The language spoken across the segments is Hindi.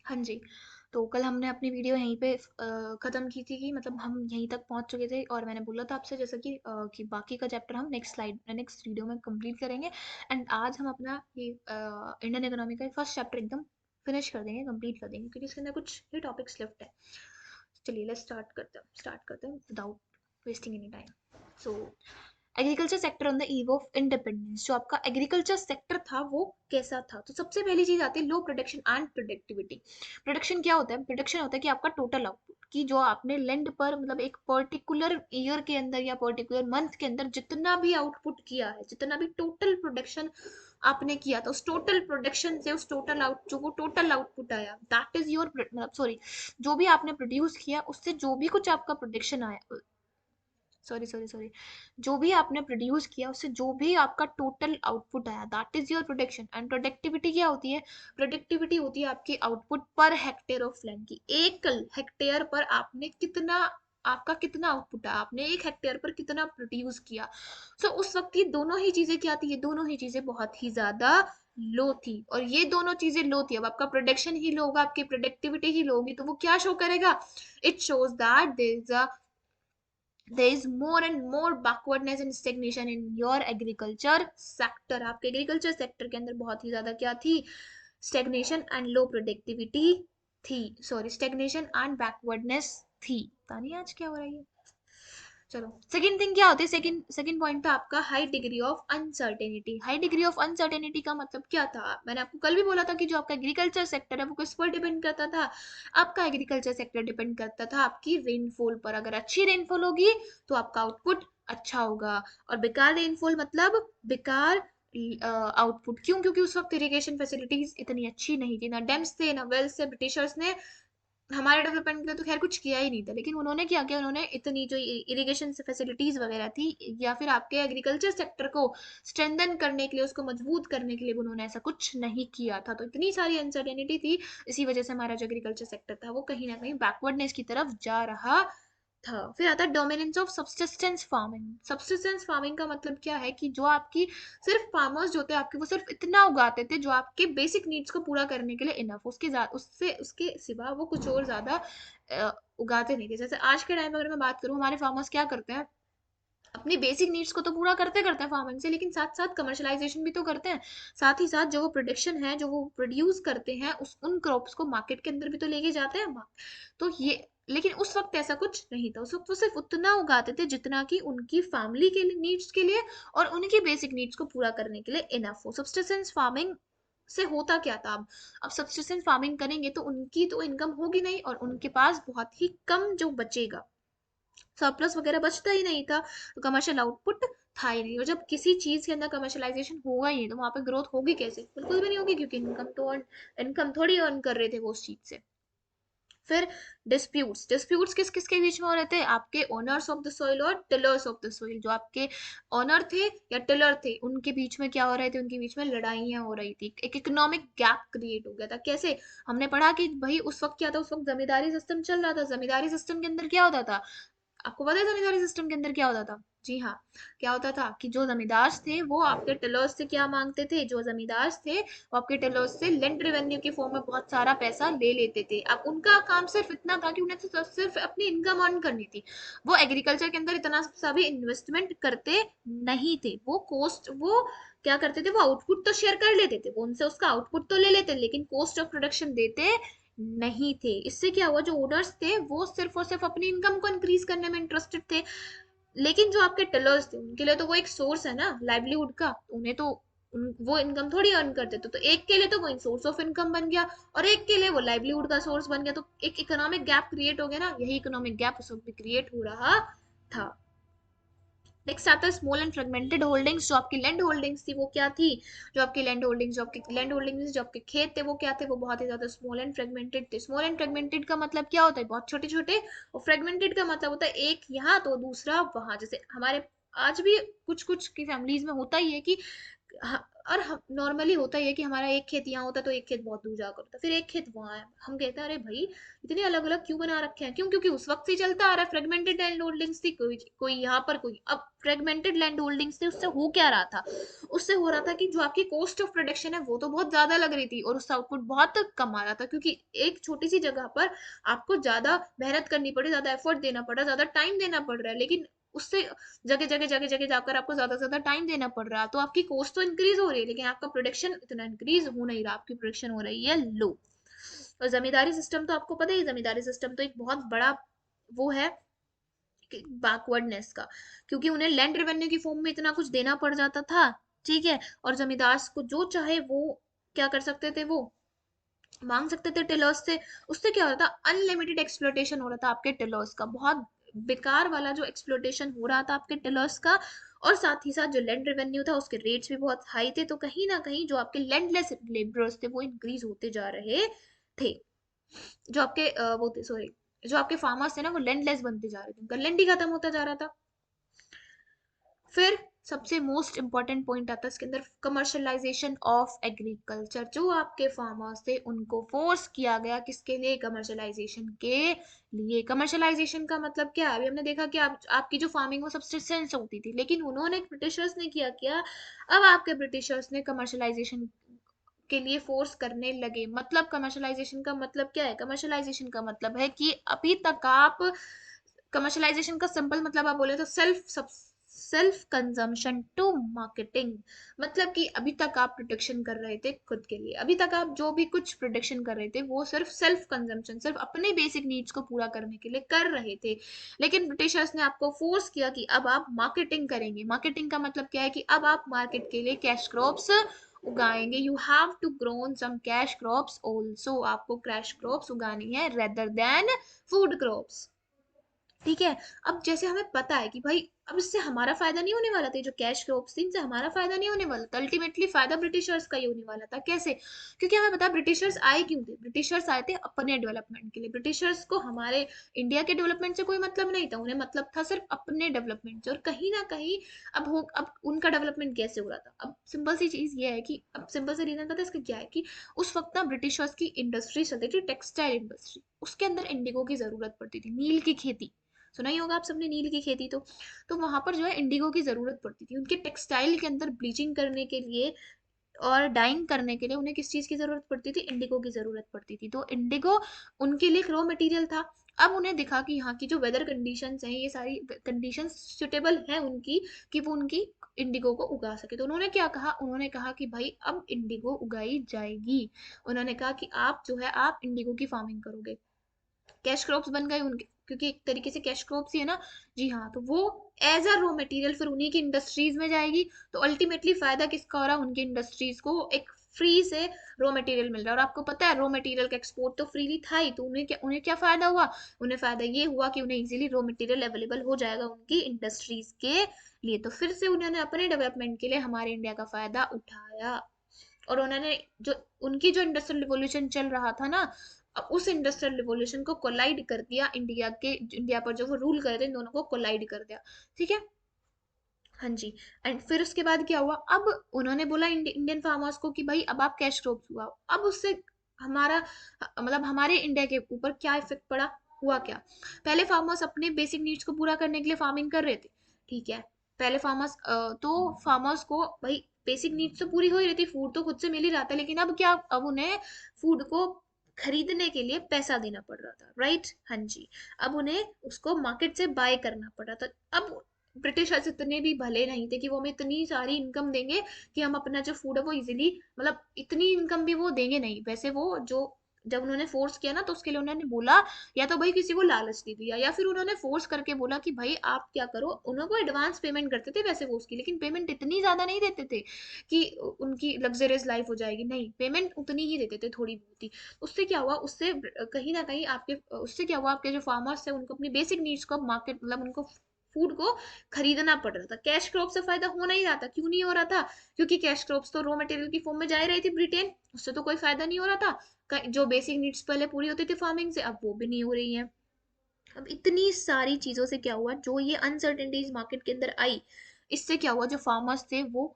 हाँ जी। तो कल हमने अपनी वीडियो यहीं पे ख़त्म की थी कि मतलब हम यहीं तक पहुँच चुके थे और मैंने बोला था आपसे जैसे कि बाकी का चैप्टर हम नेक्स्ट वीडियो में कंप्लीट करेंगे। एंड आज हम अपना ये इंडियन इकोनॉमी का फर्स्ट चैप्टर एकदम फिनिश कर देंगे, कंप्लीट कर देंगे, क्योंकि इसके अंदर कुछ ही टॉपिक्स लेफ्ट है। चलिए लेट्स स्टार्ट करते हैं without wasting any time. So agriculture sector on the eve of independence, जो आपका एग्रीकल्चर सेक्टर था वो कैसा था? तो सबसे पहली चीज आती है लो प्रोडक्शन एंड प्रोडक्टिविटी। प्रोडक्शन क्या होता है? प्रोडक्शन होता है कि आपका टोटल आउटपुट, कि जो आपने लैंड पर मतलब एक पर्टिकुलर ईयर के अंदर या पर्टिकुलर मंथ के अंदर जितना भी आउटपुट किया है, जितना भी टोटल प्रोडक्शन आपने किया था, उस टोटल प्रोडक्शन से उस टोटल आउट जो वो टोटल आउटपुट आया, दैट इज योर मतलब सॉरी, जो भी आपने प्रोड्यूस किया उससे जो भी कुछ आपका प्रोडक्शन आया, सॉरी, जो भी आपने प्रोड्यूस किया उससे जो भी आपका टोटल आउटपुट आया, that is your production. And productivity क्या होती है? प्रोडक्टिविटी होती है आपकी output per hectare of land की, एक हेक्टेयर पर आपने कितना, आपका कितना आउटपुट है, आपने एक हेक्टेयर पर कितना प्रोड्यूस किया। सो उस वक्त ये दोनों ही चीजें क्या थी? ये दोनों ही चीजें बहुत ही ज्यादा लो थी, और ये दोनों चीजें लो थी। अब आपका प्रोडक्शन ही लो होगा, आपकी प्रोडक्टिविटी ही लो होगी, तो वो क्या शो करेगा? It shows that there is more and more backwardness and stagnation in your agriculture sector। आपके एग्रीकल्चर सेक्टर के अंदर बहुत ही ज्यादा क्या थी? स्टेग्नेशन एंड लो प्रोडक्टिविटी थी, सॉरी स्टेग्नेशन एंड बैकवर्डनेस थी। पता नहीं आज क्या हो रहा है। चलो सेकंड थिंग क्या होती है? सेकंड सेकंड पॉइंट था आपका high degree of uncertainty. High degree of uncertainty का मतलब क्या था? मैंने आपको कल भी बोला था कि जो आपका एग्रीकल्चर सेक्टर है वो किस पर डिपेंड करता था? आपका एग्रीकल्चर सेक्टर डिपेंड करता था आपकी रेनफॉल पर। अगर अच्छी रेनफॉल होगी तो आपका आउटपुट अच्छा होगा, और बेकार रेनफॉल मतलब बेकार आउटपुट। क्यों? क्योंकि उस वक्त इरिगेशन फैसिलिटीज इतनी अच्छी नहीं थी, ना डैम्स थे ना वेल्स से। ब्रिटिशर्स ने हमारे डेवलपमेंट के लिए तो खैर कुछ किया ही नहीं था, लेकिन उन्होंने क्या किया? उन्होंने इतनी जो इरिगेशन फैसिलिटीज वगैरह थी, या फिर आपके एग्रीकल्चर सेक्टर को स्ट्रेंथन करने के लिए, उसको मजबूत करने के लिए उन्होंने ऐसा कुछ नहीं किया था। तो इतनी सारी अनसर्टेनिटी थी, इसी वजह से हमारा जो एग्रीकल्चर सेक्टर था वो कहीं ना कहीं बैकवर्डनेस की तरफ जा रहा था। फिर आता है dominance of subsistence farming. Subsistence farming का मतलब क्या है? कि जो आपकी सिर्फ फार्मर्स जो थे आपके, वो सिर्फ इतना उगाते थे जो आपके बेसिक नीड्स को पूरा करने के लिए इनफ, उसके उससे उसके सिवा वो कुछ और ज्यादा उगाते नहीं थे। जैसे आज के टाइम में अगर मैं बात करूँ, हमारे फार्मर्स क्या करते हैं? अपनी बेसिक नीड्स को तो पूरा करते करते हैं फार्मिंग से, लेकिन साथ साथ कमर्शलाइजेशन भी तो करते हैं। साथ ही साथ जो वो प्रोडक्शन है, जो वो प्रोड्यूस करते हैं, उस उन क्रॉप्स को मार्केट के अंदर भी तो लेके जाते हैं। तो ये, लेकिन उस वक्त ऐसा कुछ नहीं था। उस वक्त वो सिर्फ उतना उगाते थे जितना कि उनकी फैमिली के लिए, नीड्स के लिए, और उनकी बेसिक नीड्स को पूरा करने के लिए इनफ हो। सब्सिस्टेंस फार्मिंग से होता क्या था? अब सब्सिस्टेंस फार्मिंग करेंगे तो उनकी तो इनकम होगी नहीं, और उनके पास बहुत ही कम जो बचेगा, सरप्लस वगैरह बचता ही नहीं था, तो कमर्शियल आउटपुट था ही नहीं। और जब किसी चीज के अंदर कमर्शलाइजेशन होगा ही नहीं, तो वहां पे ग्रोथ होगी कैसे? बिल्कुल भी नहीं होगी, क्योंकि इनकम थोड़ी अर्न कर रहे थे वो उस चीज से। फिर डिस्प्यूट्स। डिस्प्यूट्स किस किस के बीच में हो रहे थे? आपके ओनर्स ऑफ द सॉइल और टिलर्स ऑफ द सॉइल। जो आपके ओनर थे या टिलर थे, उनके बीच में क्या हो रहे थे? उनके बीच में लड़ाइयाँ हो रही थी, एक इकोनॉमिक गैप क्रिएट हो गया था। कैसे? हमने पढ़ा कि भाई उस वक्त क्या था? उस वक्त जमींदारी सिस्टम चल रहा था। जमींदारी सिस्टम के अंदर क्या होता था? आपको पता है जमींदारी सिस्टम के अंदर क्या होता था? जी हाँ, क्या होता था कि जो जमींदार थे वो आपके टिलर्स से क्या मांगते थे? जो जमींदार थे वो आपके टिलर्स से लैंड रेवेन्यू के फॉर्म में बहुत सारा पैसा ले लेते थे। अब उनका काम सिर्फ इतना था कि उन्हें तो सिर्फ अपनी इनकम अर्न करनी थी। वो एग्रीकल्चर के अंदर इतना सा भी इन्वेस्टमेंट करते नहीं थे। वो कॉस्ट, वो क्या करते थे? वो आउटपुट तो शेयर कर लेते थे, वो उनसे उसका आउटपुट तो ले लेते, लेकिन कॉस्ट ऑफ प्रोडक्शन देते नहीं थे। इससे क्या हुआ? जो ओनर्स थे वो सिर्फ और सिर्फ अपनी इनकम को इंक्रीज करने में इंटरेस्टेड थे, लेकिन जो आपके टेलर्स थे उनके लिए तो वो एक सोर्स है ना लाइवलीहुड का, तो उन्हें तो वो इनकम थोड़ी अर्न करते थे। तो एक के लिए तो वो सोर्स ऑफ इनकम बन गया, और एक के लिए वो लाइवलीहुड का सोर्स बन गया, तो एक इकोनॉमिक गैप क्रिएट हो गया ना। यही इकोनॉमिक गैप उस वक्त भी क्रिएट हो रहा था। नेक्स्ट आता है स्मॉल एंड फ्रेगमेंटेड होल्डिंग्स। जो आपकी लैंड होल्डिंग्स थी वो क्या थी? जो आपकी लैंड होल्डिंग्स, जो आपके खेत थे वो क्या थे? वो बहुत ही ज्यादा स्मॉल एंड फ्रेगमेंटेड थे। स्मॉल एंड फ्रेगमेंटेड का मतलब क्या होता है? बहुत छोटे छोटे। और फ्रेगमेंटेड का मतलब होता है एक यहाँ तो दूसरा वहां। जैसे हमारे आज भी कुछ कुछ की फैमिलीज में होता ही है कि हाँ, और हम नॉर्मली होता ही है कि हमारा एक खेत यहाँ होता है तो एक खेत बहुत दूर जाकर होता है, फिर एक खेत वहां है, हम कहते हैं अरे भाई इतने अलग अलग क्यों बना रखे हैं, क्यों, क्योंकि उस वक्त से चलता आ रहा है, फ्रेगमेंटेड लैंड होल्डिंग्स थी, कोई कोई यहाँ पर कोई, अब फ्रेगमेंटेड लैंड होल्डिंग्स थी, उससे हो क्या रहा था, उससे हो रहा था कि जो आपकी कॉस्ट ऑफ प्रोडक्शन है वो तो बहुत ज्यादा लग रही थी और उसका आउटपुट बहुत कम आ रहा था, क्योंकि एक छोटी सी जगह पर आपको ज्यादा मेहनत करनी पड़ी, ज्यादा एफर्ट देना पड़ा, ज्यादा टाइम देना पड़ रहा है, लेकिन उससे जगह जगह जगह जगह जाकर आपको ज्यादा से ज्यादा टाइम देना पड़ रहा है, तो आपकी कॉस्ट तो इंक्रीज हो रही है लेकिन आपका प्रोडक्शन इतना इंक्रीज हो नहीं रहा, आपकी प्रोडक्शन हो रही है लो। और जमींदारी सिस्टम तो आपको पता ही है, जमींदारी सिस्टम तो एक बहुत बड़ा वो है बैकवर्डनेस का, क्योंकि उन्हें लैंड रेवेन्यू की फॉर्म में इतना कुछ देना पड़ जाता था, ठीक है, और जमींदार को जो चाहे वो क्या कर सकते थे, वो मांग सकते थे टिलर्स से, उससे क्या हो रहा था, अनलिमिटेड एक्सप्लोटेशन हो रहा था आपके टिलर्स का, बहुत बेकार वाला जो एक्सप्लोटेशन हो रहा था आपके टिलर्स का, और साथ ही साथ जो लैंड रेवेन्यू था उसके रेट्स भी बहुत हाई थे, तो कहीं ना कहीं जो आपके लैंडलेस लेबरर्स थे वो इंक्रीज होते जा रहे थे, जो आपके वो थे, सॉरी, जो आपके फार्मर्स थे ना वो लैंडलेस बनते जा रहे थे, उनका लैंड ही खत्म होता जा रहा था। फिर सबसे मोस्ट इंपॉर्टेंट पॉइंट आता है इसके अंदर, कमर्शलाइजेशन ऑफ एग्रीकल्चर, जो आपके फार्मर्स थे उनको फोर्स किया गया किसके लिए, कमर्शलाइजेशन के लिए। कमर्शलाइजेशन का मतलब क्या है, अभी हमने देखा कि आपकी जो फार्मिंग वो सब्सिस्टेंस होती थी, लेकिन उन्होंने ब्रिटिशर्स ने किया क्या, अब आपके ब्रिटिशर्स ने कमर्शलाइजेशन के लिए फोर्स करने लगे। मतलब कमर्शलाइजेशन का मतलब क्या है, कमर्शलाइजेशन का मतलब है कि अभी तक आप, कमर्शलाइजेशन का सिंपल मतलब आप बोले तो सेल्फ कंजम्पशन टू मार्केटिंग, मतलब कि अभी तक आप प्रोडक्शन कर रहे थे खुद के लिए, अभी तक आप जो भी कुछ प्रोडक्शन कर रहे थे वो सिर्फ सेल्फ कंजम्पशन, सिर्फ अपने बेसिक नीड्स को पूरा करने के लिए कर रहे थे, लेकिन ब्रिटिशर्स ने आपको फोर्स किया कि अब आप मार्केटिंग करेंगे। मार्केटिंग का मतलब क्या है कि अब आप मार्केट के लिए कैश क्रॉप्स उगाएंगे, you have to grown some cash crops also, आपको कैश क्रॉप्स उगानी है रेदर देन फूड क्रॉप्स, ठीक है। अब जैसे हमें पता है कि भाई अब इससे हमारा फायदा नहीं होने वाला था, जो कैश क्रॉप्स थी इनसे हमारा फायदा नहीं होने वाला था, अल्टीमेटली फायदा ब्रिटिशर्स का ही होने वाला था। कैसे, क्योंकि हमें पता ब्रिटिशर्स आए क्यों थे, ब्रिटिशर्स आए थे अपने डेवलपमेंट के लिए, ब्रिटिशर्स को हमारे इंडिया के डेवलपमेंट से कोई मतलब नहीं था, उन्हें मतलब था सिर्फ अपने डेवलपमेंट से, और कहीं ना कहीं अब उनका डेवलपमेंट कैसे हो रहा था, अब सिंपल सी चीज ये है कि, अब सिंपल सा रीजन पता है इसका क्या है, कि उस वक्त ना ब्रिटिशर्स की इंडस्ट्री चलती थी, टेक्सटाइल इंडस्ट्री, उसके अंदर इंडिगो की जरूरत पड़ती थी, नील की खेती, सुना ही होगा आप सबने नील की खेती, तो वहां पर जो है इंडिगो की जरूरत पड़ती थी उनके टेक्सटाइल के अंदर ब्लीचिंग करने के लिए और डाइंग करने के लिए, उन्हें किस चीज की जरूरत पड़ती थी, इंडिगो की जरूरत पड़ती थी, तो इंडिगो उनके लिए रॉ मटेरियल था। अब उन्हें दिखा कि यहाँ की जो वेदर कंडीशंस हैं ये सारी कंडीशंस सुटेबल हैं उनकी, कि वो उनकी इंडिगो को उगा सके, तो उन्होंने क्या कहा, उन्होंने कहा कि भाई अब इंडिगो उगाई जाएगी, उन्होंने कहा कि आप जो है आप इंडिगो की फार्मिंग करोगे, कैश क्रॉप्स बन गए उनके, क्योंकि एक तरीके से कैश क्रॉप्स ही है ना, जी हाँ, तो वो एज अ रॉ मटेरियल फिर उन्हीं की इंडस्ट्रीज में जाएगी, तो अल्टीमेटली फायदा किसका हो रहा है, उनकी इंडस्ट्रीज को एक फ्री से रॉ मटेरियल मिल रहा है, और आपको पता है रॉ मटेरियल का एक्सपोर्ट तो फ्रीली था ही, तो उन्हें क्या फायदा हुआ, उन्हें फायदा ये हुआ कि उन्हें इजीली रॉ मटेरियल अवेलेबल हो जाएगा उनकी इंडस्ट्रीज के लिए, तो फिर से उन्होंने अपने डेवलपमेंट के लिए हमारे इंडिया का फायदा उठाया, और उन्होंने जो उनकी जो इंडस्ट्रियल रिवॉल्यूशन चल रहा था ना, उस इंडस्ट्रियल रिवॉल्यूशन को कोलाइड कर दिया इंडिया पर जो वो रूल कर रहे थे, इन दोनों को कोलाइड कर दिया, ठीक है। हाँ जी। एंड फिर उसके बाद क्या हुआ, अब उन्होंने बोला इंडियन फार्मर्स को कि भाई अब आप कैश क्रॉप्स उगाओ, अब उससे हमारा मतलब हमारे इंडिया के ऊपर क्या इफेक्ट पड़ा, हुआ क्या, पहले फार्मर्स अपने बेसिक नीड्स को पूरा करने के लिए फार्मिंग कर रहे थे, ठीक है, पहले फार्मर्स तो फार्मर्स को भाई बेसिक नीड्स तो पूरी हो ही रही थी, फूड तो खुद से मिल ही रहा था, लेकिन अब क्या, अब उन्हें फूड को खरीदने के लिए पैसा देना पड़ रहा था, राइट, हाँ जी, अब उन्हें उसको मार्केट से बाय करना पड़ रहा था। अब ब्रिटिशर्स इतने भी भले नहीं थे कि वो हमें इतनी सारी इनकम देंगे कि हम अपना जो फूड है वो इजीली, मतलब इतनी इनकम भी वो देंगे नहीं, वैसे वो जो जब उन्होंने फोर्स किया ना तो उसके लिए उन्होंने बोला, या तो भाई किसी को लालच दे दिया, या फिर उन्होंने फोर्स करके बोला कि भाई आप क्या करो, उनको एडवांस पेमेंट करते थे वैसे वो उसकी, लेकिन पेमेंट इतनी ज्यादा नहीं देते थे कि उनकी लग्जरियस लाइफ हो जाएगी, नहीं, पेमेंट उतनी ही देते थे, थोड़ी बहुत ही। उससे क्या हुआ, उससे कहीं ना कहीं आपके, उससे क्या हुआ, आपके जो फार्मर्स थे उनको अपनी बेसिक नीड्स को मार्केट, मतलब उनको फूड को खरीदना पड़ रहा था, कैश क्रॉप से फायदा हो नहीं रहा था, क्यों नहीं हो रहा था, क्योंकि कैश क्रॉप्स तो रॉ मटेरियल की फॉर्म में जा ही रही थी ब्रिटेन, उससे तो कोई फायदा नहीं हो रहा था, जो बेसिक नीड्स पहले पूरी होती थी फार्मिंग से अब वो भी नहीं हो रही है। अब इतनी सारी चीजों से क्या हुआ, जो ये अनसर्टेनिटीज मार्केट के अंदर आई, इससे क्या हुआ, जो फार्मर्स थे वो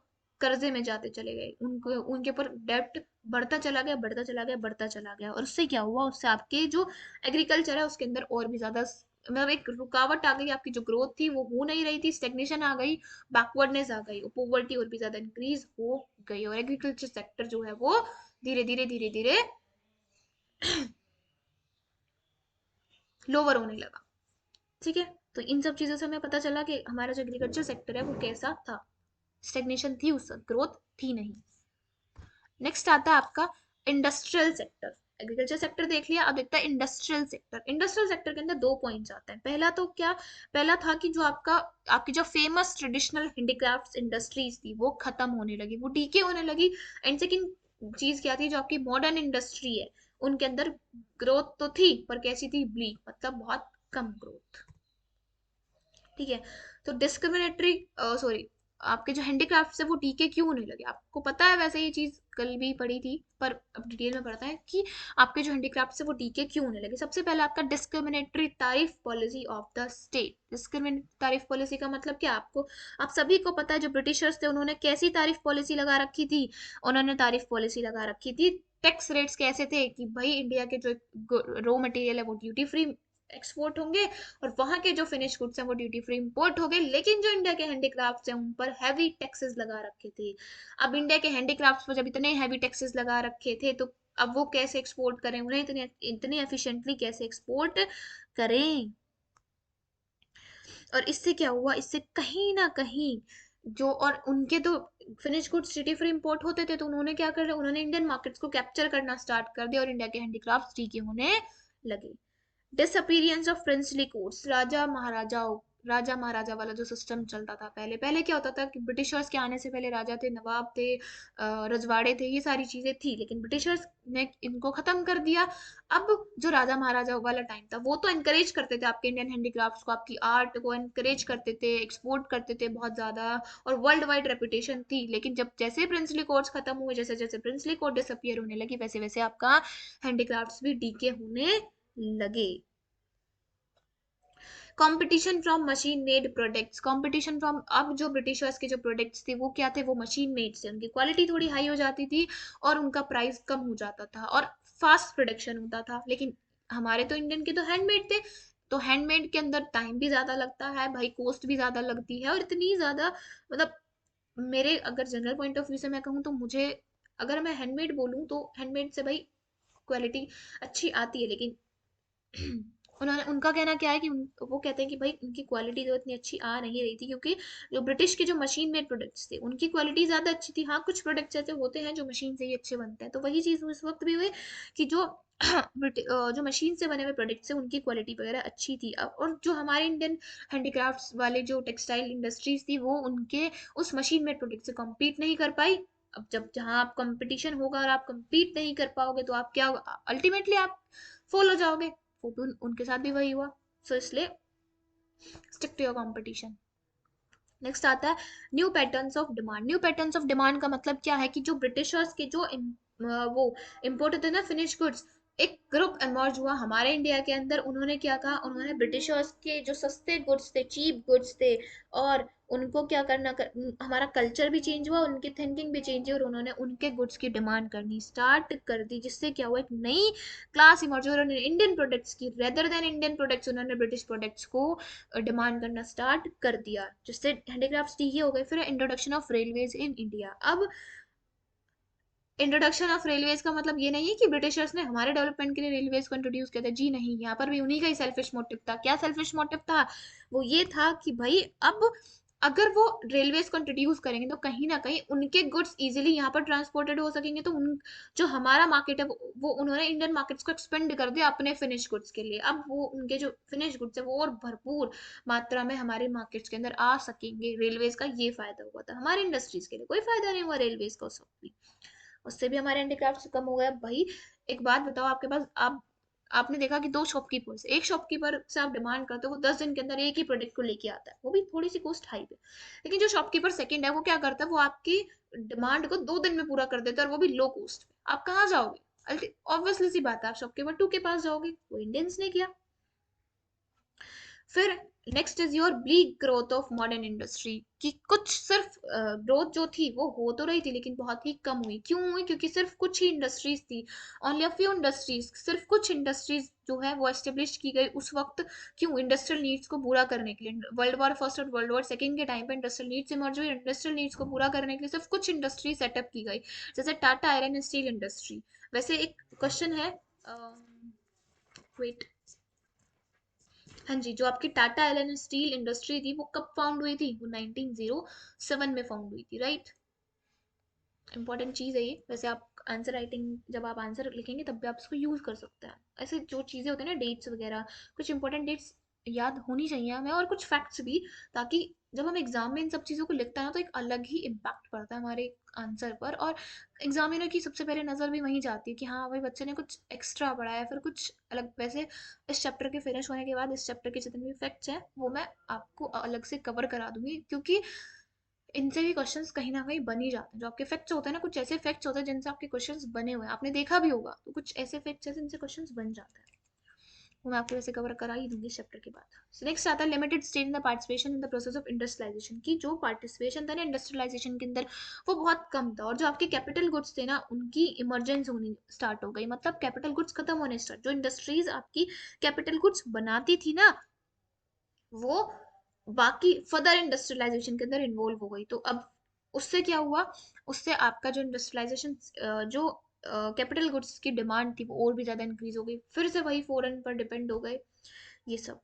कर्जे में जाते चले गए, उनको उनके ऊपर डेब्ट बढ़ता चला गया, बढ़ता चला गया, बढ़ता चला गया। और उससे क्या हुआ, उससे आपके जो एग्रीकल्चर है उसके अंदर और भी ज्यादा मतलब एक रुकावट आ गई, आपकी जो ग्रोथ थी वो हो नहीं रही थी, स्टेग्नेशन आ गई, बैकवर्डनेस आ गई, पॉवर्टी और भी ज्यादा इंक्रीज हो गई, और एग्रीकल्चर सेक्टर जो है वो धीरे धीरे धीरे धीरे लोअर होने लगा। ठीक है, तो इन सब चीजों से हमें पता चला कि हमारा जो एग्रीकल्चर सेक्टर है वो कैसा था, स्टेग्नेशन थी, उस ग्रोथ थी नहीं। नेक्स्ट आता है आपका इंडस्ट्रियल सेक्टर। एग्रीकल्चर सेक्टर देख लिया, अब देखता है इंडस्ट्रियल सेक्टर। इंडस्ट्रियल सेक्टर के अंदर दो पॉइंट्स आते हैं। पहला तो क्या, पहला था कि जो आपकी जो फेमस ट्रेडिशनल हैंडीक्राफ्ट्स इंडस्ट्रीज थी वो खत्म होने लगी, वो डीके होने लगी। एंड सेकंड चीज क्या थी, जो आपकी मॉडर्न इंडस्ट्री है उनके अंदर ग्रोथ तो थी पर कैसी थी, ब्लीक, मतलब बहुत कम ग्रोथ। ठीक है, तो डिस्क्रिमिनेटरी सॉरी, आपके जो हैंडीक्राफ्ट है वो डीके क्यों होने लगे, आपको पता है वैसे ये चीज कल भी पढ़ी थी, पर अब डिटेल में पढ़ता है कि आपके जो हैंडीक्राफ्ट है वो डीके क्यों होने लगे। सबसे पहले आपका डिस्क्रिमिनेटरी तारीफ policy of the state. Discriminatory तारीफ पॉलिसी का मतलब क्या, आपको आप सभी को पता है जो ब्रिटिशर्स थे उन्होंने कैसी तारीफ पॉलिसी लगा रखी थी, उन्होंने तारीफ पॉलिसी लगा रखी थी, टैक्स रेट्स कैसे थे कि भाई इंडिया के जो रॉ मटेरियल है वो ड्यूटी फ्री एक्सपोर्ट होंगे, और वहां के जो फिनिश गुड्स हैं वो ड्यूटी फ्री इंपोर्ट हो गए। लेकिन जो इंडिया के हैंडीक्राफ्ट्स हैं उन पर हैवी टैक्सेस लगा रखे थे। अब इंडिया के हैंडीक्राफ्ट्स पर जब इतने हैवी टैक्सेस लगा रखे थे तो अब वो कैसे एक्सपोर्ट करें, उन्हें इतने इतनी एफिशिएंटली कैसे एक्सपोर्ट करें। और इससे क्या हुआ, इससे कहीं ना कहीं जो, और उनके तो finish goods duty free import होते थे, तो उन्होंने क्या कर रहे, उन्होंने इंडियन मार्केट्स को कैप्चर करना स्टार्ट कर दिया और इंडिया के हैंडीक्राफ्ट्स टीके होने लगे। डिसअपीरियंस ऑफ प्रिंसली कोर्ट्स, राजा महाराजा वाला जो सिस्टम चलता था पहले, पहले क्या होता था कि ब्रिटिशर्स के आने से पहले राजा थे, नवाब थे, रजवाड़े थे, ये सारी चीजें थी, लेकिन ब्रिटिशर्स ने इनको खत्म कर दिया। अब जो राजा महाराजा वाला टाइम था वो तो एनकरेज करते थे आपके इंडियन हैंडीक्राफ्ट्स को, आपकी आर्ट को एनकरेज करते थे, एक्सपोर्ट करते थे बहुत ज्यादा, और वर्ल्ड वाइड रेपुटेशन थी। लेकिन जब जैसे प्रिंसली कोर्ट्स खत्म हुए, जैसे जैसे प्रिंसली कोर्ट डिसअपियर होने लगी, वैसे वैसे आपका हैंडीक्राफ्ट्स भी डीके होने लगे। Competition from machine made products, competition from, अब जो ब्रिटिशर्स के जो प्रोडक्ट्स थे वो क्या थे, वो मशीन मेड से, उनकी क्वालिटी थोड़ी हाई हो जाती थी और उनका प्राइस कम हो जाता था और फास्ट प्रोडक्शन होता था। लेकिन हमारे तो इंडियन के तो हैंडमेड थे, तो हैंडमेड के अंदर टाइम भी ज्यादा लगता है भाई, कॉस्ट भी ज्यादा लगती है, और इतनी ज्यादा मतलब, मेरे अगर जनरल पॉइंट ऑफ व्यू से मैं कहूँ तो मुझे, अगर मैं हैंडमेड बोलूँ तो हैंडमेड से भाई क्वालिटी अच्छी आती है, लेकिन उन्होंने, उनका कहना क्या है कि वो कहते हैं कि भाई उनकी क्वालिटी जो इतनी अच्छी आ नहीं रही थी, क्योंकि जो ब्रिटिश के जो मशीन मेड प्रोडक्ट्स थे उनकी क्वालिटी ज़्यादा अच्छी थी। हाँ, कुछ प्रोडक्ट्स ऐसे होते हैं जो मशीन से ही अच्छे बनते हैं, तो वही चीज़ उस वक्त भी हुई कि जो जो मशीन से बने हुए प्रोडक्ट्स हैं उनकी क्वालिटी वगैरह अच्छी थी। और जो हमारे इंडियन हैंडीक्राफ्ट्स वाले जो टेक्सटाइल इंडस्ट्रीज थी वो उनके उस मशीन मेड प्रोडक्ट से कम्पीट नहीं कर पाई। अब जब जहाँ आप कंपटीशन होगा और आप compete नहीं कर पाओगे तो आप क्या होगा, अल्टीमेटली आप फॉलो जाओगे। वो भी उनके साथ भी वही हुआ। सो इसलिए stick to your competition. Next आता है new patterns of demand. New patterns of demand का मतलब क्या है कि जो ब्रिटिशर्स के जो वो इम्पोर्ट होते ना फिनिश गुड्स, एक ग्रुप इमर्ज हुआ हमारे इंडिया के अंदर। उन्होंने क्या कहा, उन्होंने ब्रिटिशर्स के जो सस्ते गुड्स थे, चीप गुड्स थे, और उनको क्या हमारा कल्चर भी चेंज हुआ, उनकी थिंकिंग भी चेंज हुई, और उन्होंने उनके गुड्स की डिमांड करनी स्टार्ट कर दी, जिससे क्या हुआ, एक नई क्लास इमर्ज हुई। उन्होंने इंडियन प्रोडक्ट्स की रेदर देन इंडियन प्रोडक्ट्स, उन्होंने ब्रिटिश प्रोडक्ट्स को डिमांड करना स्टार्ट कर दिया, जिससे हैंडीक्राफ्ट्स ये हो गए। फिर introduction of railways in India. अब इंट्रोडक्शन ऑफ रेलवेज का मतलब ये नहीं है कि ब्रिटिशर्स ने हमारे डेवलपमेंट के लिए रेलवेज को इंट्रोड्यूस किया था, जी नहीं, यहाँ पर भी उन्हीं का ही सेल्फिश मोटिव था। क्या सेल्फिश मोटिव था, वो ये था कि भाई अब अगर वो रेलवेज को इंट्रोड्यूस करेंगे तो कहीं ना कहीं उनके गुड्स इजीली यहाँ पर ट्रांसपोर्टेड हो सकेंगे, तो उन जो हमारा मार्केट है वो उन्होंने इंडियन मार्केट्स को एक्सपेंड कर दिया अपने फिनिश गुड्स के लिए। अब वो उनके जो फिनिश गुड्स है वो और भरपूर मात्रा में हमारे मार्केट्स के अंदर आ सकेंगे। रेलवेज का ये फायदा हुआ था, हमारे इंडस्ट्रीज के लिए कोई फायदा नहीं हुआ रेलवेज का उस वक्त भी, उससे भी हमारे हैंडीक्राफ्ट कम हो गया भाई। एक बात बताओ, आपके पास आप आपने देखा कि दो शॉपकीपर्स, एक शॉपकीपर से आप डिमांड करते हो वो 10 दिन के अंदर एक ही प्रोडक्ट को लेके आता है, वो भी थोड़ी सी कॉस्ट हाई पे। लेकिन जो शॉपकीपर सेकंड है वो क्या करता है, वो आपकी डिमांड को 2 दिन में पूरा कर देता है, और वो भी लो कॉस्ट पे। आप कहाँ जाओगे, ऑब्वियसली सी बात है, आप शॉपकीपर 2 के पास जाओगे, वो इंडियंस ने किया। फिर next is your bleak growth of modern industry, कि कुछ सिर्फ ग्रोथ जो थी वो हो तो रही थी लेकिन बहुत ही कम हुई। क्यों हुई? क्योंकि सिर्फ कुछ ही इंडस्ट्रीज थी, ओनली अ फ्यू इंडस्ट्रीज, सिर्फ कुछ इंडस्ट्रीज जो है वो एस्टेब्लिश की गई उस वक्त। क्यों? इंडस्ट्रियल नीड्स को पूरा करने के लिए। वर्ल्ड वॉर फर्स्ट और वर्ल्ड वॉर सेकंड के टाइम पे इंडस्ट्रियल नीड्स इमर्ज हुई, इंडस्ट्रियल नीड्स को पूरा करने के लिए सिर्फ कुछ इंडस्ट्री सेटअप की गई, जैसे Tata iron and steel industry. वैसे एक क्वेश्चन है, वेट, हाँ जी, जो आपकी टाटा आयरन स्टील इंडस्ट्री थी वो कब फाउंड हुई थी? वो 1907 में फाउंड हुई थी, राइट। इंपॉर्टेंट चीज़ है ये। वैसे आप आंसर राइटिंग, जब आप आंसर लिखेंगे तब भी आप इसको यूज़ कर सकते हैं। ऐसे जो चीज़ें होती हैं ना, डेट्स वगैरह, कुछ इंपॉर्टेंट डेट्स याद होनी चाहिए हमें, और कुछ फैक्ट्स भी, ताकि जब हम एग्जाम में इन सब चीज़ों को लिखते हैं ना तो एक अलग ही इम्पैक्ट पड़ता है हमारे आंसर पर, और एग्जामिनर की सबसे पहले नज़र भी वहीं जाती है कि हाँ भाई बच्चे ने कुछ एक्स्ट्रा पढ़ा है, फिर कुछ अलग। वैसे इस चैप्टर के फिनिश होने के बाद इस चैप्टर के जितने भी फैक्ट्स हैं वो मैं आपको अलग से कवर करा दूंगी, क्योंकि इनसे भी क्वेश्चंस कहीं ना कहीं बन ही जाते हैं। जो आपके फैक्ट्स होते हैं ना, कुछ ऐसे फैक्ट्स होते हैं जिनसे आपके क्वेश्चंस बने हुए हैं, आपने देखा भी होगा, तो कुछ ऐसे फैक्ट्स हैं जिनसे क्वेश्चंस बन जाते हैं। वो मैं आपको वैसे कवर करा ही दूंगी चैप्टर के बाद। सो नेक्स्ट आता है limited stage in the participation in the process of industrialisation, की जो पार्टिसिपेशन था ना इंडस्ट्रियलाइजेशन के अंदर वो बहुत कम था, और जो आपके कैपिटल गुड्स थे ना उनकी इमरजेंस होनी स्टार्ट हो गई, मतलब कैपिटल गुड्स खत्म होने स्टार्ट। जो इंडस्ट्रीज आपकी कैपिटल गुड्स बनाती थी ना वो बाकी फर्दर इंडस्ट्रियलाइजेशन के अंदर इन्वॉल्व हो गई। तो अब उससे क्या हुआ? उससे आपका जो इंडस्ट्रियलाइजेशन, जो कैपिटल गुड्स की डिमांड थी वो और भी ज्यादा इंक्रीज हो गई, फिर से वही फॉरेन पर डिपेंड हो गए ये सब।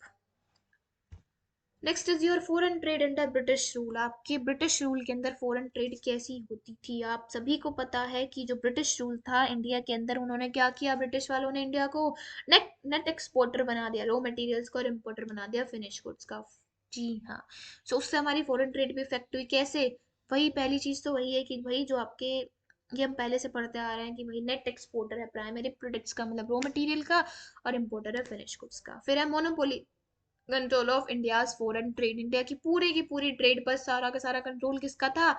Next is your foreign trade under British rule. आपकी ब्रिटिश रूल के अंदर फॉरेन ट्रेड कैसी होती थी? आप सभी को पता है कि जो ब्रिटिश रूल था इंडिया के अंदर, उन्होंने क्या किया? ब्रिटिश वालों ने इंडिया को नेट नेट एक्सपोर्टर बना दिया, रॉ मटेरियल्स का, और इम्पोर्टर बना दिया फिनिश गुड्स का। जी हाँ। सो उससे हमारी फॉरेन ट्रेड भी इफेक्ट हुई। कैसे? वही पहली चीज तो वही है कि भाई जो आपके, ये हम पहले से पढ़ते आ रहे हैं कि भाई नेट एक्सपोर्टर है प्राइमरी प्रोडक्ट्स का, मतलब रॉ मटेरियल का, और इम्पोर्टर है फिनिश गुड्स का। फिर है monopoly, control of India's foreign trade. India की पूरी ट्रेड पर सारा का सारा कंट्रोल किसका था?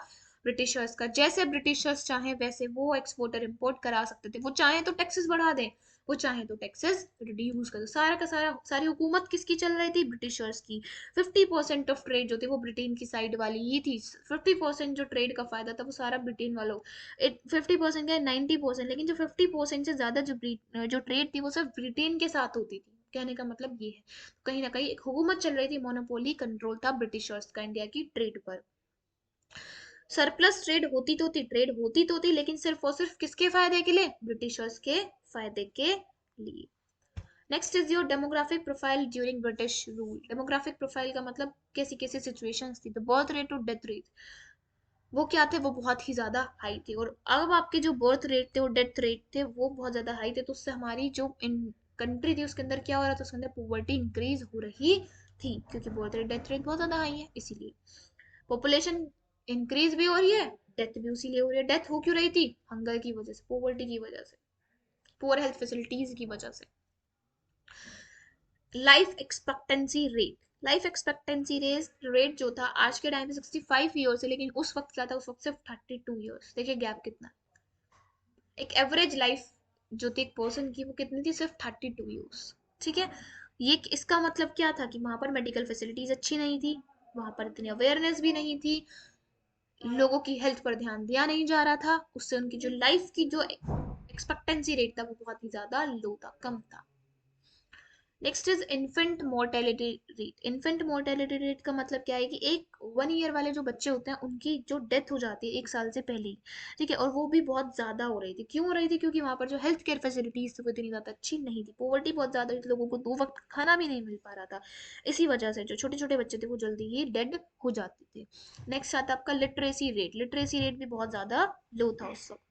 ब्रिटिशर्स का। जैसे ब्रिटिशर्स चाहे वैसे वो एक्सपोर्टर इंपोर्ट करा सकते थे, वो चाहे तो टैक्सेस बढ़ा दें, वो चाहे तो टैक्सेस रिड्यूस कर दो। सारा का सारा सारी हुकूमत किसकी चल रही थी? ब्रिटिशर्स की। 50% ऑफ ट्रेड जो थी वो ब्रिटेन की साइड वाली ही थी। 50% जो ट्रेड का फायदा था वो सारा ब्रिटेन वालों, 50% क्या 90%, लेकिन जो 50% से ज्यादा जो ट्रेड थी वो सिर्फ ब्रिटेन के साथ होती थी। कहने का मतलब ये है, कहीं ना कहीं एक हुकूमत चल रही थी, मोनोपोली कंट्रोल था ब्रिटिशर्स का इंडिया की ट्रेड पर। सरप्लस ट्रेड होती तो थी, लेकिन सिर्फ और सिर्फ किसके फायदे के लिए? ब्रिटिशर्स के फायदे के लिए। Next is your demographic profile during British rule. Demographic profile का मतलब कैसी कैसी सिचुएशंस थी? द बर्थ रेट और डेथ रेट, वो क्या थे? वो बहुत ही ज्यादा हाई थे। और अब आपके जो बर्थ रेट थे और डेथ रेट थे वो बहुत ज्यादा हाई थे, तो उससे हमारी जो इन कंट्री थी उसके अंदर क्या हो रहा था? उसके अंदर पॉवर्टी इंक्रीज हो रही थी, क्योंकि बर्थ रेट डेथ रेट बहुत ज्यादा हाई है, इसीलिए पॉपुलेशन इंक्रीज भी हो रही है, डेथ भी उसी लिए हो रही है। डेथ हो क्यों रही थी? हंगर की वजह से, पॉवर्टी की वजह से, पुअर हेल्थ फैसिलिटीज की वजह से। Life expectancy rate, life expectancy rate जो था आज के टाइम पे 65 ईयर्स है, लेकिन उस वक्त क्या था? उस वक्त सिर्फ 32 ईयर्स। देखिए गैप कितना। एक एवरेज लाइफ जो थी एक पर्सन की वो कितनी थी? सिर्फ 32 ईयर्स। ठीक है। ये इसका मतलब क्या था? कि वहां पर मेडिकल फैसिलिटीज अच्छी नहीं थी, वहां पर इतनी अवेयरनेस भी नहीं थी, लोगों की हेल्थ पर ध्यान दिया नहीं जा रहा था, उससे उनकी जो लाइफ की जो एक्सपेक्टेंसी रेट था वो बहुत ही ज्यादा लो था, कम था। Next is infant mortality rate. Infant mortality rate का मतलब क्या है? कि एक 1 ईयर वाले जो बच्चे होते हैं उनकी जो डेथ हो जाती है 1 साल से पहले ही। ठीक है। और वो भी बहुत ज्यादा हो रही थी। क्यों हो रही थी? क्योंकि वहां पर जो हेल्थ केयर फैसिलिटीज थी वो इतनी ज्यादा अच्छी नहीं थी, पॉवर्टी बहुत ज्यादा थी, लोगों को 2 वक्त खाना भी नहीं मिल पा रहा था। इसी वजह से जो छोटे छोटे बच्चे थे वो जल्दी ही डेड हो जाते थे। नेक्स्ट आता है आपका लिटरेसी रेट। लिटरेसी रेट भी बहुत ज्यादा लो था उस वक्त।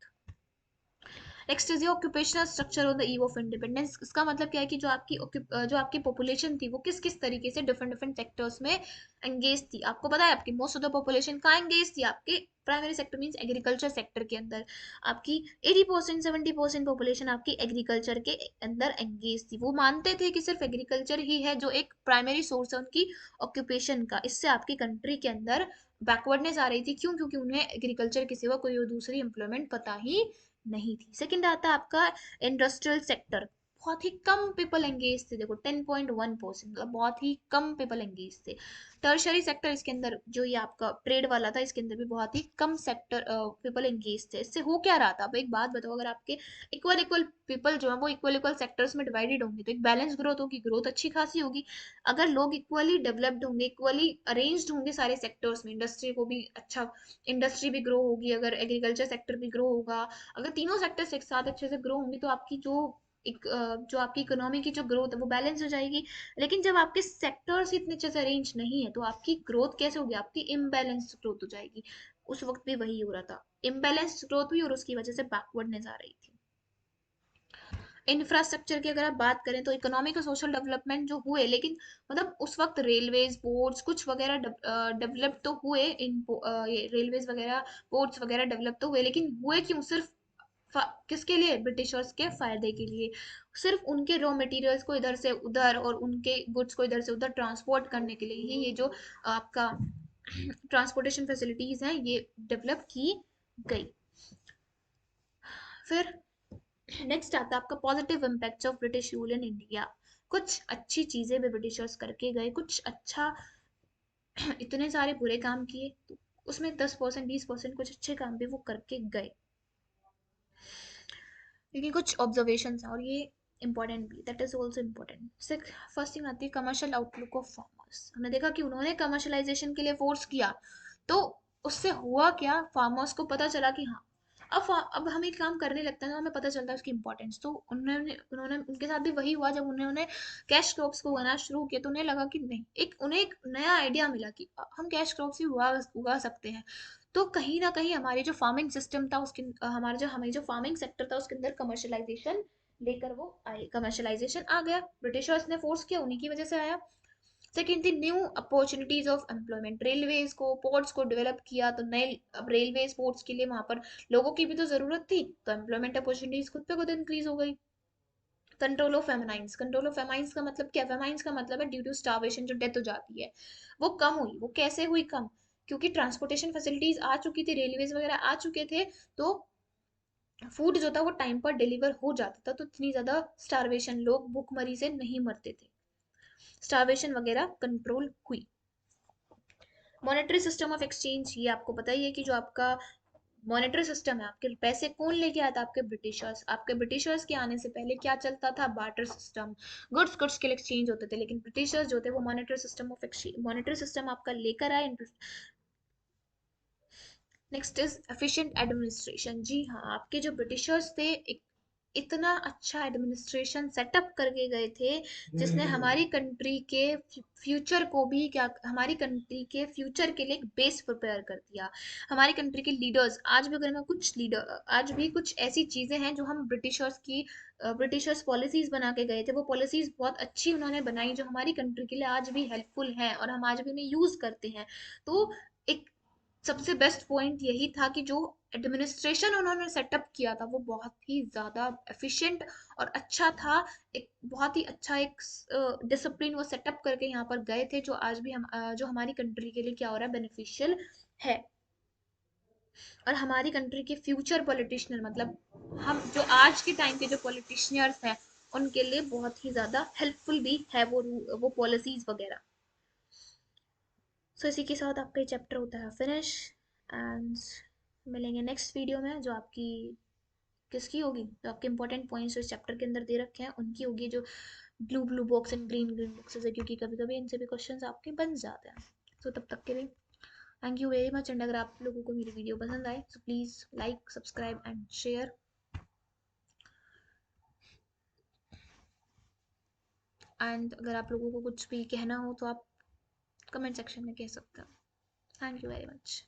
Next is occupational structure on the eve of independence. इसका मतलब क्या है? कि जो आपकी पॉपुलेशन थी वो किस किस तरीके से डिफरेंट डिफरेंट सेक्टर्स में एंगेज थी। आपको पता है आपकी मोस्ट ऑफ द पॉपुलेशन कहाँ एंगेज थी? आपके primary sector means agriculture sector के अंदर। आपकी 80% 70% पॉपुलेशन आपकी एग्रीकल्चर के अंदर एंगेज थी। वो मानते थे कि सिर्फ एग्रीकल्चर ही है जो एक प्राइमरी सोर्स है उनकी ऑक्यूपेशन का। इससे आपकी कंट्री के अंदर बैकवर्डनेस आ रही थी। क्यों? क्योंकि उन्हें एग्रीकल्चर के सिवा कोई और दूसरी एम्प्लॉयमेंट पता ही नहीं थी। सेकंड आता है आपका इंडस्ट्रियल सेक्टर। बहुत ही कम पीपल एंगेज थे। देखो 10.1%, मतलब बहुत ही कम पीपल एंगेज थे। टर्शरी सेक्टर इसके अंदर जो ये आपका ट्रेड वाला था, इसके अंदर भी बहुत ही कम सेक्टर पीपल एंगेज थे। इससे हो क्या रहा था? अब एक बात बताओ, अगर आपके इक्वल इक्वल पीपल जो है वो इक्वल इक्वल सेक्टर्स में डिवाइडेड होंगे तो एक बैलेंस ग्रोथ होगी, ग्रोथ अच्छी खासी होगी। अगर लोग इक्वली डेवलप्ड होंगे, इक्वली अरेंज्ड होंगे सारे सेक्टर्स में, इंडस्ट्री को भी अच्छा, इंडस्ट्री भी ग्रो होगी, अगर एग्रीकल्चर सेक्टर भी ग्रो होगा, अगर तीनों सेक्टर्स एक साथ अच्छे से ग्रो होंगी तो आपकी जो आपकी इकोनॉमी की जो ग्रोथ है वो बैलेंस हो जाएगी। लेकिन जब आपके सेक्टर्स इतने अच्छे से अरेंज नहीं है तो आपकी ग्रोथ कैसे होगी? आपकी इम्बैलेंस ग्रोथ हो जाएगी। उस वक्त भी वही हो रहा था, इम्बैलेंस ग्रोथ हुई और उसकी वजह से बैकवर्डनेस आ रही थी। इंफ्रास्ट्रक्चर की अगर आप बात करें तो इकोनॉमिक और सोशल डेवलपमेंट जो हुए, लेकिन मतलब उस वक्त रेलवेज पोर्ट्स कुछ वगैरह डेवलप तो हुए, इन ये रेलवेज वगैरह पोर्ट्स वगैरह डेवलप तो हुए, लेकिन हुए क्यों? सिर्फ किसके लिए? ब्रिटिशर्स के फायदे के लिए। सिर्फ उनके रॉ मटेरियल्स को इधर से उधर और उनके गुड्स को इधर से उधर ट्रांसपोर्ट करने के लिए ही ये जो आपका ट्रांसपोर्टेशन फैसिलिटीज हैं ये डेवलप की गई। फिर नेक्स्ट आता है आपका positive impact of British rule in India. कुछ अच्छी चीजें भी ब्रिटिशर्स करके गए, कुछ अच्छा इतने सारे बुरे काम किए तो उसमें 10% 20% कुछ अच्छे काम भी वो करके गए। लेकिन कुछ ऑब्जर्वेशंस हैं और ये इंपॉर्टेंट भी, that is also important. First thing आती है कमर्शियल आउटलुक ऑफ फार्मर्स। हमने देखा कि उन्होंने कमर्शलाइजेशन के लिए फोर्स किया, तो उससे हुआ क्या? फार्मर्स को पता चला कि हाँ, अब हम एक काम करने लगते हैं तो हमें पता चलता है उसकी इंपॉर्टेंस। तो उन्होंने उन्होंने उनके साथ भी वही हुआ, जब उन्होंने कैश क्रॉप्स को उगाना शुरू किया तो उन्हें लगा कि नहीं, उन्हें एक नया आइडिया मिला कि हम कैश क्रॉप्स भी उगा उगा सकते हैं। तो कहीं ना कहीं हमारे जो फार्मिंग सिस्टम था उसके हमारे जो फार्मिंग सेक्टर था उसके अंदर कमर्शलाइजेशन लेकर वो आए, कमर्शलाइजेशन आ गया, ब्रिटिशर्स ने फोर्स किया, उन्हीं की वजह से आया। सेकेंड थी new opportunities of employment. Railways को पोर्ट्स को डेवलप किया तो नए, अब रेलवेज पोर्ट्स के लिए वहां पर लोगों की भी तो जरूरत थी, तो एम्प्लॉयमेंट अपॉर्चुनिटीज खुद पे खुद इंक्रीज हो गई। Control of famines. Control of famines का मतलब क्या? फेमाइंस का मतलब है ड्यू टू स्टार्वेशन जो डेथ हो जाती है वो कम हुई। वो कैसे हुई कम? क्योंकि ट्रांसपोर्टेशन फैसिलिटीज आ चुकी थी, रेलवेज वगैरह आ चुके थे, तो फूड जो था वो टाइम पर डिलीवर हो जाता था, तो इतनी ज्यादा स्टार्वेशन, लोग भूखमरी से नहीं मरते थे, स्टार्वेशन वगैरह कंट्रोल हुई। मॉनेटरी सिस्टम ऑफ एक्सचेंज, ये आपको पता ही है कि जो आपका मॉनेटरी सिस्टम है, आपके पैसे कौन लेके आता? आपके ब्रिटिशर्स। आपके ब्रिटिशर्स के आने से पहले क्या चलता था? बार्टर सिस्टम, गुड्स गुड्स के लिए एक्सचेंज होते थे, लेकिन ब्रिटिशर्स जो थे वो monetary system of exchange, monetary system आपका लेकर आए। Next is efficient administration. जी हाँ, आपके जो ब्रिटिशर्स थे इतना अच्छा एडमिनिस्ट्रेशन सेटअप करके गए थे जिसने हमारी कंट्री के फ्यूचर को भी क्या, हमारी कंट्री के फ्यूचर के लिए एक बेस प्रिपेयर कर दिया। हमारी कंट्री के लीडर्स आज भी, अगर मैं कुछ लीडर, आज भी कुछ ऐसी चीजें हैं जो हम ब्रिटिशर्स पॉलिसीज बना के गए थे, वो पॉलिसीज बहुत अच्छी उन्होंने बनाई जो हमारी कंट्री के लिए आज भी हेल्पफुल हैं और हम आज भी उन्हें यूज करते हैं। तो एक सबसे बेस्ट पॉइंट यही था कि जो एडमिनिस्ट्रेशन उन्होंने सेटअप किया था वो बहुत ही ज़्यादा एफिशिएंट और अच्छा था। एक बहुत ही अच्छा एक डिसिप्लिन वो सेटअप करके यहाँ पर गए थे, जो आज भी जो हमारी कंट्री के लिए क्या हो रहा है? बेनिफिशियल है। और हमारी कंट्री के फ्यूचर पॉलिटिशियन, मतलब हम जो आज के टाइम के जो पॉलिटिशियंस हैं उनके लिए बहुत ही ज़्यादा हेल्पफुल भी है वो पॉलिसीज वगैरह। सो इसी के साथ आपका ये चैप्टर होता है फिनिश। एंड मिलेंगे नेक्स्ट वीडियो में, जो आपकी किसकी होगी, जो आपके इंपॉर्टेंट पॉइंट्स इस चैप्टर के अंदर दे रखे हैं उनकी होगी, जो blue blue box and green green boxes है, क्योंकि कभी कभी इनसे भी क्वेश्चंस आपके बन जाते हैं। सो तब तक के लिए thank you very much. And अगर आप लोगों को मेरी वीडियो पसंद आए तो please like subscribe and share. And अगर आप लोगों को कुछ भी कहना हो तो आप कमेंट सेक्शन में कह सकते हो। Thank you very much.